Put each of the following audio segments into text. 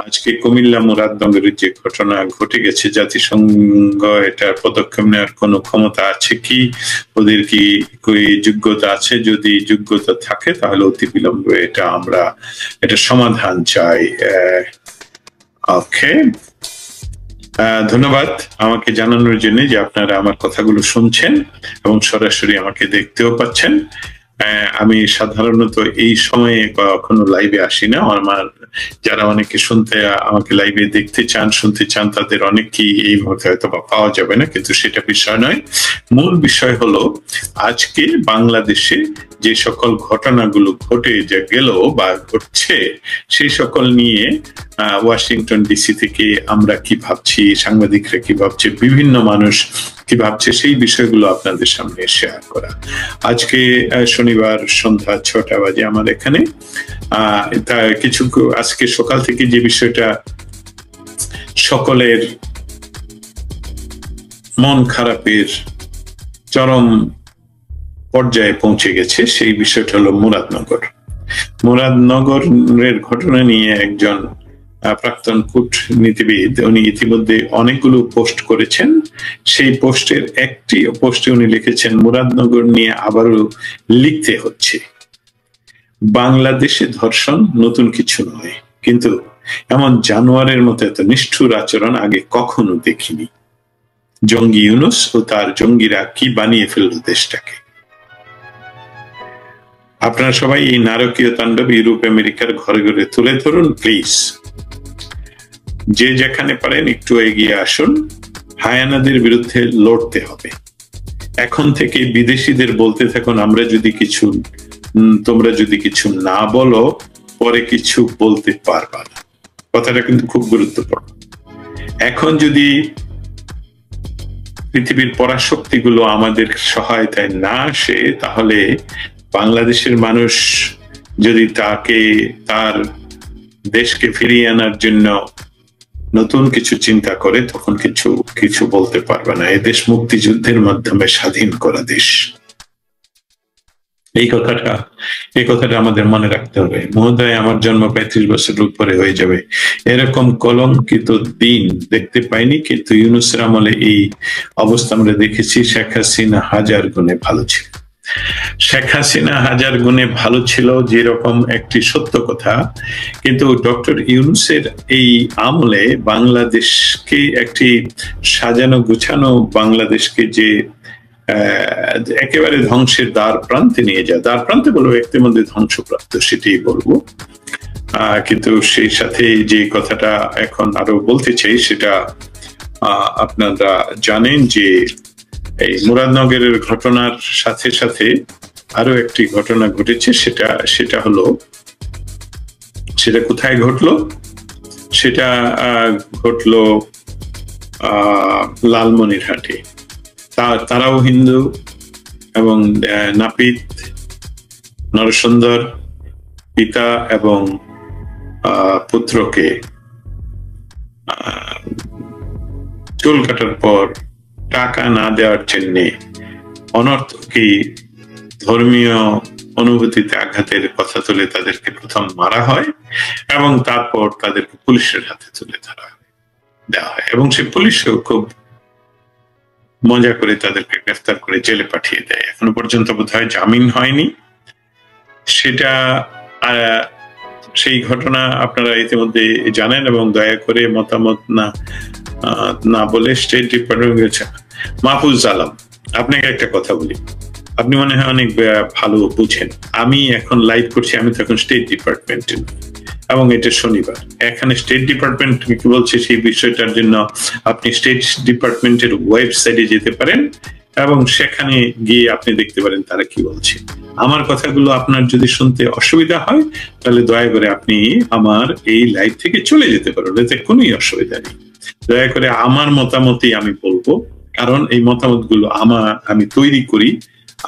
আজকে কুমিল্লা মুরাদনগরের যে ঘটনা ঘটে গেছে, জাতিসংঘ এটার পদক্ষেপ নেওয়ার কোনো ক্ষমতা আছে কি? ওদের কি যোগ্যতা আছে? যদি যোগ্যতা থাকে তাহলে অতি বিলম্বে এটা সমাধান চাই। ওকে, ধন্যবাদ আমাকে জানানোর জন্য যে আপনারা আমার কথাগুলো শুনছেন এবং সরাসরি আমাকে দেখতেও পাচ্ছেন। আমি সাধারণত এই সময়ে কখনো লাইভে আসি না। আমার যারা অনেকে আমাকে লাইভে দেখতে চান, শুনতে চান, তাদের অনেকেই এই মুহূর্তে হয়তো পাওয়া যাবে না, কিন্তু সেটা বিষয় নয়। মূল বিষয় হলো আজকে বাংলাদেশে যে সকল ঘটনাগুলো ঘটে গেল বা ঘটছে, সেই সকল নিয়ে ওয়াশিংটন ডিসি থেকে আমরা কি ভাবছি, সাংবাদিকরা কি ভাবছে, বিভিন্ন মানুষ কি ভাবছে, সেই বিষয়গুলো আপনাদের সামনে শেয়ার করা। আজকে শনিবার সন্ধ্যা 6টা বাজে আমার এখানে। আজকে সকাল থেকে যে বিষয়টা সকলের মন খারাপের চরম পর্যায়ে পৌঁছে গেছে, সেই বিষয়টা হলো মুরাদনগরের ঘটনা নিয়ে একজন প্রাক্তন কূটনীতিবিদ, উনি ইতিমধ্যে অনেকগুলো পোস্ট করেছেন। সেই পোস্টের একটি পোস্টে উনি লিখেছেন, মুরাদনগর নিয়ে আবারও লিখতে হচ্ছে। বাংলাদেশে ধর্ষণ নতুন কিছু নয়, কিন্তু এমন জানোয়ারের মতো এত নিষ্ঠুর আচরণ আগে কখনো দেখিনি। জঙ্গি ইউনূস ও তার জঙ্গিরা কি বানিয়ে ফেলল দেশটাকে। আপনারা সবাই এই নারকীয় তাণ্ডব ইউরোপ আমেরিকার ঘরে ঘরে তুলে ধরুন প্লিজ। যে যেখানে পারেন একটু এগিয়ে আসুন। হায়ানাদের বিরুদ্ধে লড়তে হবে। এখন থেকে বিদেশিদের বলতে থাকুন, তোমরা যদি কিছু না বলো পরে কিছু বলতে পারবা না। কথাটা কিন্তু খুব গুরুত্বপূর্ণ। এখন যদি পৃথিবীর পরাশক্তিগুলো আমাদের সহায়তায় না আসে, তাহলে বাংলাদেশের মানুষ যদি তার দেশকে ফিরিয়ে আনার জন্য নতুন কিছু চিন্তা করে, তখন কিছু বলতে পারবে না। এদেশ মুক্তিযুদ্ধের মাধ্যমে স্বাধীন করা দেশ। এই কথাটা আমাদের মনে রাখতে হবে। মহোদয়, আমার জন্ম 35 বছরের উপরে হয়ে যাবে। এরকম কলঙ্কিত দিন দেখতে পাইনি, কিন্তু ইউনূসের আমলে এই অবস্থা আমরা দেখেছি। শেখ হাসিনা হাজার গুণে ভালো ছিল, যেরকম একটি সত্য কথা। কিন্তু ডক্টর ইউনূসের এই আমলে বাংলাদেশকে একটি সাজানো গুছানো বাংলাদেশকে যে একেবারে ধ্বংসের দ্বার প্রান্তে নিয়ে যায়, দ্বার প্রান্তে বলবো, একটির মধ্যে ধ্বংসপ্রাপ্ত, সেটাই বলবো। কিন্তু সেই সাথে যে কথাটা এখন আরো বলতে চাই, সেটা আপনারা জানেন যে এই মুরাদনগরের ঘটনার সাথে সাথে আরো একটি ঘটনা ঘটেছে। সেটা হলো, সেটা কোথায় ঘটলো? সেটা ঘটলো লালমনিরহাটে। তারাও হিন্দু এবং নাপিত নরসুন্দর পিতা এবং পুত্রকে চুল কাটার পর টাকা না দেওয়ার জন্য অনর্থকী ধর্মীয় অনুভূতিতে আঘাতের কথা তুলে তাদেরকে প্রথম মারা হয় এবং তারপর তাদেরকে পুলিশের হাতে তুলে দেওয়া হয়, এবং সে পুলিশও খুব মজা করে তাদেরকে গ্রেফতার করে জেলে পাঠিয়ে দেয়। এখনো পর্যন্ত বোধহয় জামিন হয়নি। সেই ঘটনা আপনারা ইতিমধ্যে জানেন, এবং দয়া করে মতামত না বলে স্টেট ডিপার্টমেন্ট মাহফুজ আলম, আপনাকে একটা কথা বলি, আপনি মনে হয় অনেক ভালো বুঝেন। আমি এখন লাইভ করছি, আমি তখন স্টেট ডিপার্টমেন্টে, এবং এটা শনিবার। এখানে স্টেট ডিপার্টমেন্ট কি বলছে সেই বিষয়টার জন্য আপনি স্টেট ডিপার্টমেন্টের ওয়েবসাইটে যেতে পারেন এবং সেখানে গিয়ে আপনি দেখতে পারেন তারা কি বলছে। আমার কথাগুলো আপনার যদি শুনতে অসুবিধা হয়, তাহলে দয়া করে আপনি আমার এই লাইভ থেকে চলে যেতে পারেন, এতে কোনো অসুবিধা নেই। দয়া করে আমার মতামতই আমি বলবো, কারণ এই মতামতগুলো আমি তৈরি করি,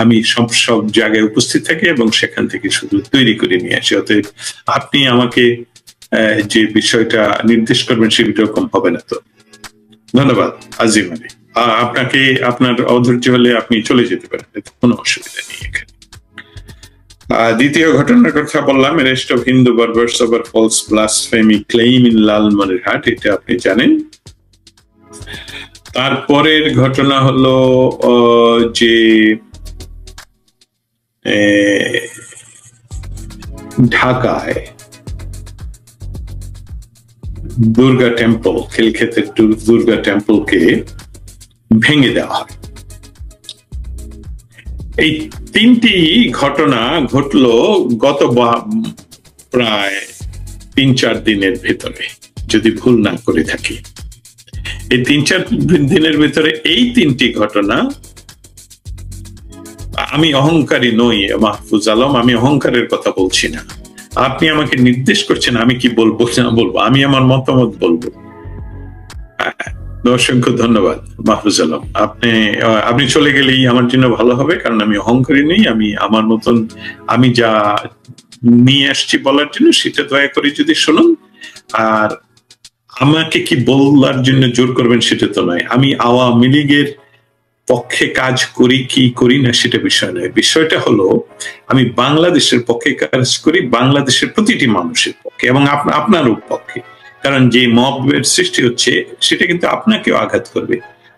আমি সব জায়গায় উপস্থিত থাকি এবং সেখান থেকে শুধু তৈরি করে নিয়ে আসি। অতএব আপনি আমাকে যে বিষয়টা নির্দেশ করবেন সেটা কম হবে না। তো ধন্যবাদ আজিম আলী, আপনাকে আপনার অধৈর্য হলে আপনি চলে যেতে পারেন, কোনো অসুবিধা নেই এখানে। দ্বিতীয় ঘটনার কথা বললাম, arrest of Hindu barbers over false blasphemy claim in Lalmonirhat, এটা আপনি জানেন। তারপরের ঘটনা হলো যে ঢাকায় দুর্গা টেম্পল, খিলক্ষেতের দুর্গা টেম্পলকে ভেঙে দেওয়া হয়। এই তিনটি ঘটনা ঘটলো গত প্রায় 3-4 দিনের ভেতরে, যদি ভুল না করে থাকি। এই 3-4 দিনের ভেতরে এই তিনটি ঘটনা, আমি অহংকারী নই মাহফুজ আলম, আমি অহংকারের কথা বলছি না। আপনি আমাকে নির্দেশ করছেন আমি কি বলবো না বলবো, আমি আমার মতামত বলবো। অসংখ্য ধন্যবাদ মাহফুজ আলম, আপনি চলে গেলেই আমার জন্য ভালো হবে, কারণ আমি অহংকারী নেই। আমি আমার মতন, আমি যা নিয়ে আসছি বলার জন্য সেটা দয়া করে যদি শুনুন, আর আমাকে কি বলার জন্য জোর করবেন সেটা তো নয়। আমি আওয়ামী লীগের পক্ষে কাজ করি কি করি না সেটা বিষয় নয়। বিষয়টা হলো আমি বাংলাদেশের পক্ষে কাজ করি, বাংলাদেশের প্রতিটি মানুষের পক্ষে এবং আপনারও পক্ষে। কারণ যে মবের সৃষ্টি হচ্ছে সেটা কিন্তু আপনাকেও আঘাত করবে,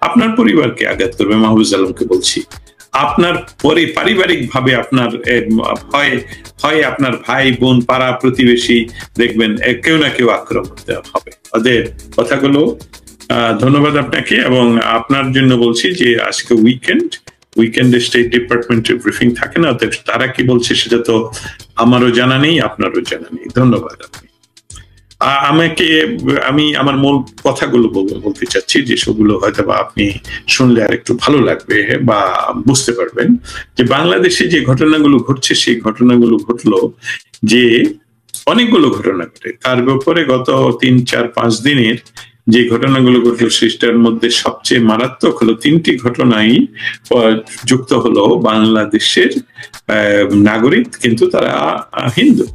আপনার পরিবারকে আঘাত করবে। মাহফুজ আলমকে বলছি, আপনার পারিবারিক ভাবে আপনার হয় আপনার ভাই বোন পাড়া প্রতিবেশী দেখবেন কেউ না কেউ আক্রমণ করতে হবে। ওদের কথাগুলো ধন্যবাদ আপনাকে, এবং আপনার জন্য বলছি যে আজকে উইকেন্ডে স্টেট ডিপার্টমেন্টের ব্রিফিং থাকে না, তারা কি বলছে সেটা তো আমারও জানা নেই, আপনারও জানা নেই। ধন্যবাদ। আমি আমার মূল কথাগুলো বলতে চাচ্ছি, যে সেগুলো হয়তো বা আপনি শুনলে আর একটু ভালো লাগবে বা বুঝতে পারবেন যে বাংলাদেশে যে ঘটনাগুলো ঘটছে, সেই ঘটনাগুলো ঘটলো যে অনেকগুলো ঘটনা ঘটে। তার ব্যাপারে গত 3-4-5 দিনের যে ঘটনাগুলো ঘটলো সেটার মধ্যে সবচেয়ে মারাত্মক হলো 3টি ঘটনাই যুক্ত হলো বাংলাদেশের নাগরিক, কিন্তু তারা হিন্দু।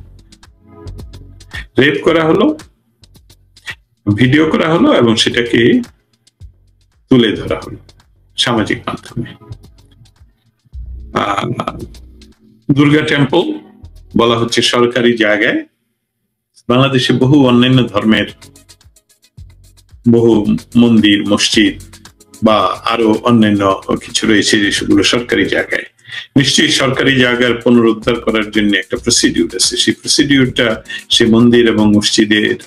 রেপ করা হলো, ভিডিও করা হলো এবং সেটাকে তুলে ধরা হলো সামাজিক মাধ্যমে। দুর্গা টেম্পল বলা হচ্ছে সরকারি জায়গায়। বাংলাদেশে বহু অন্যান্য ধর্মের বহু মন্দির, মসজিদ বা আরো অন্যান্য কিছু রয়েছে যেগুলো সরকারি জায়গায়। নিশ্চয়ই সরকারি জায়গার পুনরুদ্ধার করার জন্য একটা প্রসিডিউর আছে। সেই প্রসিডিউরটা সে মন্দির এবং মসজিদের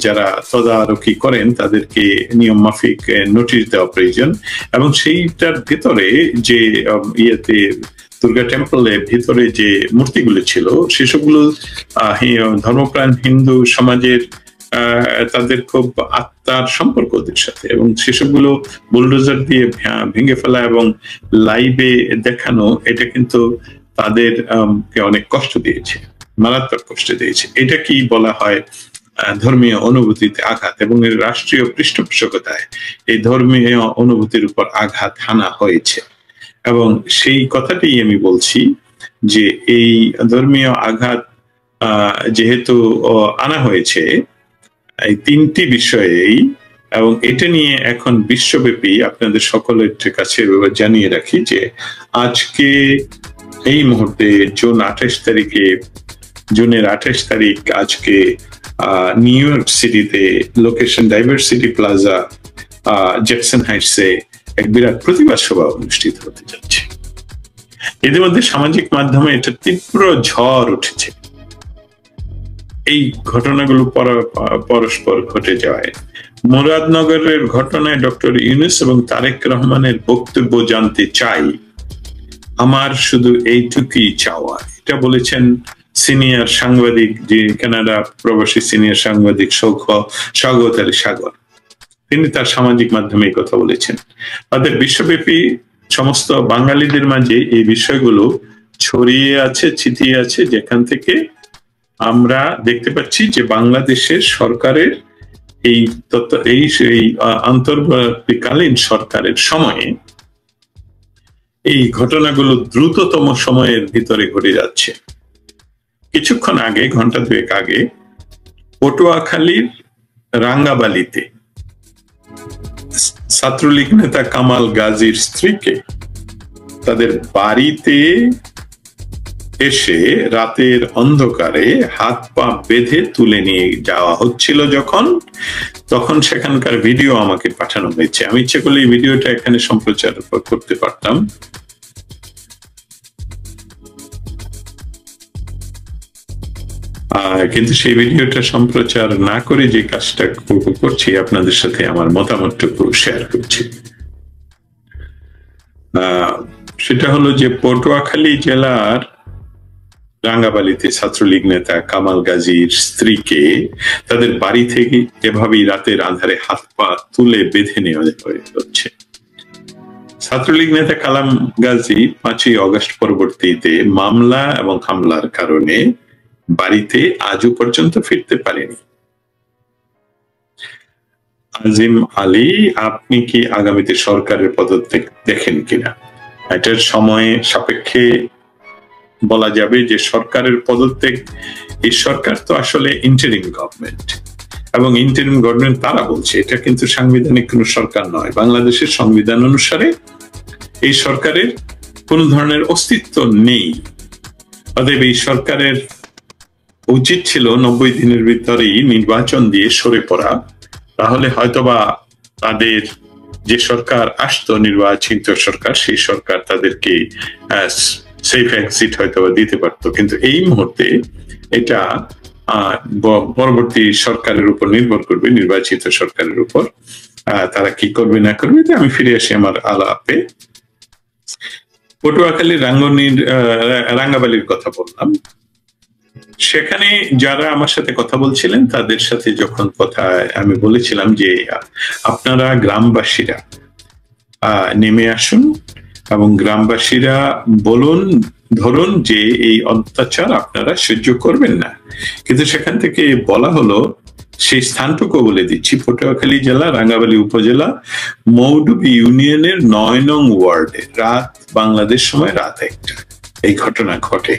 যারা তদারকি করেন তাদেরকে নিয়ম মাফিক নোটিশ দেওয়া প্রয়োজন, এবং সেইটার ভেতরে যে দুর্গা টেম্পলের ভিতরে যে মূর্তিগুলো ছিল সেসবগুলো ধর্মপ্রাণ হিন্দু সমাজের তাদের খুব আত্মার সম্পর্ক ওদের সাথে, এবং সেসবগুলো বুলডোজার দিয়ে ভেঙে ফেলা এবং লাইভে দেখানো, এটা কিন্তু তাদের অনেক কষ্ট দিয়েছে, মারাত্মক কষ্ট দিয়েছে। এটা কি বলা হয় ধর্মীয় অনুভূতিতে আঘাত, এবং এর রাষ্ট্রীয় পৃষ্ঠপোষকতায় এই ধর্মীয় অনুভূতির উপর আঘাত হানা হয়েছে। এবং সেই কথাটাই আমি বলছি যে এই ধর্মীয় আঘাত যেহেতু আনা হয়েছে এই 3টি বিষয়েই, এবং এটা নিয়ে এখন বিশ্বব্যাপী আপনাদের সকলের কাছে জানিয়ে রাখি যে আজকে এই মুহূর্তে জুনের 28 তারিখ আজকে নিউ ইয়র্ক সিটিতে লোকেশন ডাইভার্সিটি প্লাজা জ্যাকসন হাইটসে এক বিরাট প্রতিবাদ সভা অনুষ্ঠিত হতে যাচ্ছে। এদের মধ্যে সামাজিক মাধ্যমে এটা তীব্র ঝড় উঠেছে এই ঘটনাগুলো পরস্পর ঘটে যাওয়ায়। মুরাদনগরের ঘটনায় ডক্টর ইউনূস এবং তারেক রহমানের বক্তব্য জানতে চাই, আমার শুধু এইটুকুই চাওয়া। এটা বলেছেন সিনিয়র সাংবাদিক, যে কানাডা প্রবাসী সিনিয়র সাংবাদিক স্বাগত আলী সাগর। তিনি তার সামাজিক মাধ্যমে এই কথা বলেছেন। তাদের বিশ্বব্যাপী সমস্ত বাঙালিদের মাঝে এই বিষয়গুলো ছড়িয়ে আছে, ছিটিয়ে আছে, যেখান থেকে আমরা দেখতে পাচ্ছি যে বাংলাদেশের সরকারের এই অন্তর্বর্তীকালীন সরকারের সময়ে এই ঘটনাগুলো দ্রুততম সময়ের ভিতরে ঘটে যাচ্ছে। কিছুক্ষণ আগে, ঘন্টা 2 আগে, পটুয়াখালীর রাঙ্গাবালিতে ছাত্রলীগ নেতা কামাল গাজীর স্ত্রীকে তাদের বাড়িতে এসে রাতের অন্ধকারে হাত পা বেঁধে তুলে নিয়ে যাওয়া হচ্ছিল তখন সেখানকার ভিডিও আমাকে পাঠানো হয়েছে। আমি ইচ্ছে করলে এই ভিডিওটা এখানে সম্প্রচার করতে পারতাম। কিন্তু সেই ভিডিওটা সম্প্রচার না করে যে কাজটা করছি, আপনাদের সাথে আমার মতামতটুকু শেয়ার করছি। সেটা হলো যে পটুয়াখালী জেলার রাঙ্গাবালিতে ছাত্রলীগ নেতা কামাল গাজীর স্ত্রীকে তাদের বাড়ি থেকে এভাবেই রাতের আঁধারে হাত পা তুলে বেঁধে নেওয়া হচ্ছে। ছাত্রলীগ নেতা কালাম গাজী 5ই অগস্ট পরবর্তীতে মামলা এবং হামলার কারণে বাড়িতে আজও পর্যন্ত ফিরতে পারেনি। আজিম আলী, আপনি কি আগামীতে সরকারের পদত্যাগ দেখেন কিনা? এটার সময় সাপেক্ষে বলা যাবে যে সরকারের পদত্যাগ, এই সরকার তো আসলে ইন্টারিম গভর্নমেন্ট, এবং ইন্টারিম গভর্নমেন্ট তারা বলছে, এটা কিন্তু সাংবিধানিক কোন সরকার নয়। বাংলাদেশের সংবিধান অনুসারে এই সরকারের কোন ধরনের অস্তিত্ব নেই। অতএব এই সরকারের উচিত ছিল 90 দিনের ভিতরেই নির্বাচন দিয়ে সরে পড়া, তাহলে হয়তোবা তাদের যে সরকার আসতো, নির্বাচিত সরকার, সেই সরকার তাদেরকে সেফ এক্সিট হয়তোবা দিতে পারতো। কিন্তু এই মুহূর্তে এটা পরবর্তী সরকারের উপর নির্ভর করবে, নির্বাচিত সরকারের উপর তারা কি করবে না করবে। আমি ফিরে আসি আমার আলাপে। পটুয়াখালী রাঙ্গাবালির কথা বললাম। সেখানে যারা আমার সাথে কথা বলছিলেন তাদের সাথে যখন কথা আমি বলেছিলাম যে আপনারা গ্রামবাসীরা নেমে আসুন এবং গ্রামবাসীরা ধরুন যে এই অত্যাচার আপনারা সহ্য করবেন না। কিন্তু সেখান থেকে বলা হলো, সেই স্থানটুকু বলে দিচ্ছি, পটুয়াখালী জেলা রাঙ্গাবালী উপজেলা মৌডুবি ইউনিয়নের 9 নং ওয়ার্ডে বাংলাদেশ সময় রাত 1টা এই ঘটনা ঘটে।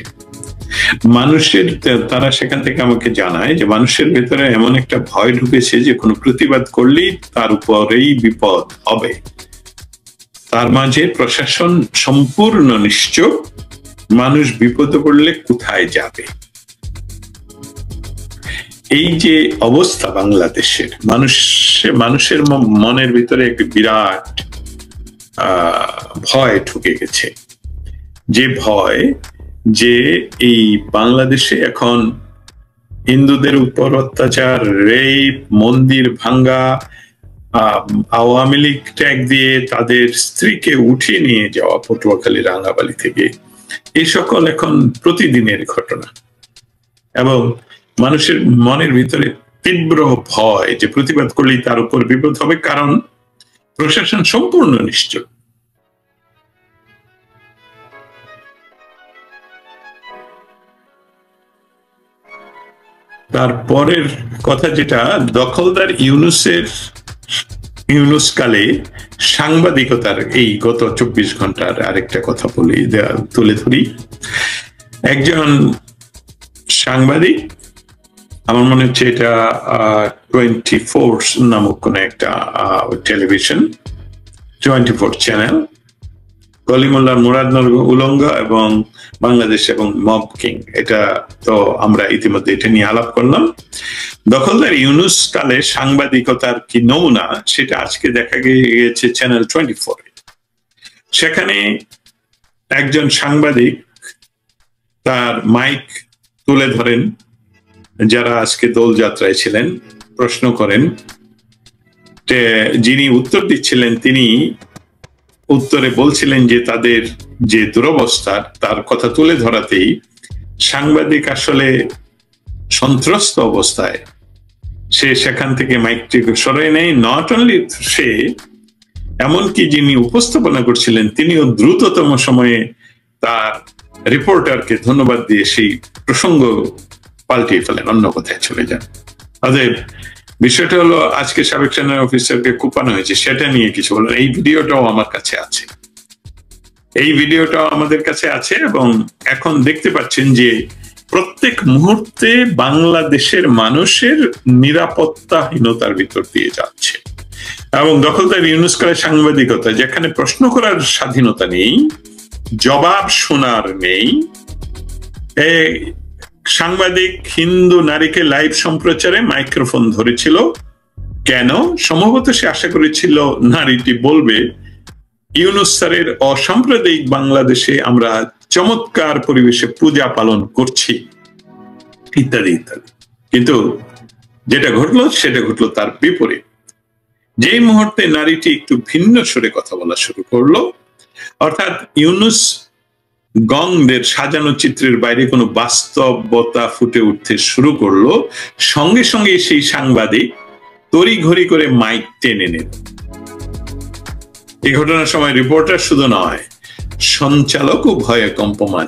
তারা সেখান থেকে আমাকে জানায় যে মানুষের ভেতরে এমন একটা ভয় ঢুকেছে যে কোনো প্রতিবাদ করলেই তার উপরেই বিপদ হবে। তার মাঝে প্রশাসন সম্পূর্ণ নিশ্চুপ, মানুষ বিপদে পড়লে কোথায় যাবে। এই যে অবস্থা বাংলাদেশের, মানুষের মনের ভিতরে একটি বিরাট ভয় ঢুকে গেছে। যে ভয় যে এই বাংলাদেশে এখন হিন্দুদের উপর অত্যাচার, রেপ, মন্দির ভাঙ্গা, আওয়ামী লীগ ট্যাগ দিয়ে তাদের স্ত্রীকে উঠিয়ে নিয়ে যাওয়া পটুয়াখালী রাঙ্গাবালি থেকে, এই সকল এখন প্রতিদিনের ঘটনা। এবং মানুষের মনের ভিতরে তীব্র ভয় যে প্রতিবাদ করলেই তার উপর বিপদ হবে, কারণ প্রশাসন সম্পূর্ণ নিশ্চুপ। তারপরের কথা যেটা, দখলদার ইউনুস কালে সাংবাদিকতার এই গত 24 ঘন্টার আরেকটা কথা তুলে ধরি। একজন সাংবাদিক, আমার মনে হচ্ছে এটা 24 নামক কোন একটা টেলিভিশন, 24 চ্যানেল, কলিমুল্লাহ মুরাদনগর উলঙ্গ এবং বাংলাদেশ এবং মব কিং, এটা তো আমরা ইতিমধ্যে এটা নিয়ে আলাপ করলাম। দখলদার ইউনুস কালে সাংবাদিকতার কি নমুনা, সেটা আজকে দেখা গিয়েছে চ্যানেল 24। সেখানে একজন সাংবাদিক তার মাইক তুলে ধরেন, যারা আজকে দোলযাত্রায় ছিলেন, প্রশ্ন করেন। যিনি উত্তর দিচ্ছিলেন তিনি উত্তরে বলছিলেন যে তাদের যে দুরবস্থা তার কথা তুলে ধরাতেই সাংবাদিক আসলে সন্ত্রস্ত অবস্থায় সে সেখান থেকে মাইকটি সরাই নেয়। নট অনলি সে, এমনকি যিনি উপস্থাপনা করছিলেন তিনিও দ্রুততম সময়ে তার রিপোর্টারকে ধন্যবাদ দিয়ে সেই প্রসঙ্গ পাল্টিয়ে ফেলেন, অন্য কথায় চলে যান। অতএব বিষয়টা হলো, আজকে সাবেক সেনা অফিসারকে কুপানো হয়েছে, সেটা নিয়ে কিছু বলেন। এই ভিডিওটাও আমার কাছে আছে, আমাদের কাছে আছে, এবং এখন দেখতে পাচ্ছেন যে প্রত্যেক মুহূর্তে বাংলাদেশের মানুষের নিরাপত্তাহীনতার ভিতর দিয়ে যাচ্ছে। এবং দখলদার ইউনুস কালে সাংবাদিকতা, যেখানে প্রশ্ন করার স্বাধীনতা নেই, জবাব শোনার নেই, এই সাংবাদিক হিন্দু নারীকে লাইভ সম্প্রচারে মাইক্রোফোন ধরেছিল কেন? সম্ভবত সে আশা করেছিল নারীটি বলবে ইউনূস স্যারের অসাম্প্রদায়িক বাংলাদেশে আমরা চমৎকার পরিবেশে পূজা পালন করছি ইত্যাদি ইত্যাদি। কিন্তু যেটা ঘটলো সেটা ঘটলো তার বিপরীত। যেই মুহূর্তে নারীটি একটু ভিন্ন সুরে কথা বলা শুরু করলো, অর্থাৎ ইউনূস গংদের সাজানো চিত্রের বাইরে কোনো বাস্তবতা ফুটে উঠতে শুরু করলো, সঙ্গে সঙ্গে সেই সাংবাদিক তড়িঘড়ি করে মাইক টেনে নিল। এই ঘটনার সময় রিপোর্টার শুধু নয়, সঞ্চালকও ভয়ে কম্পমান।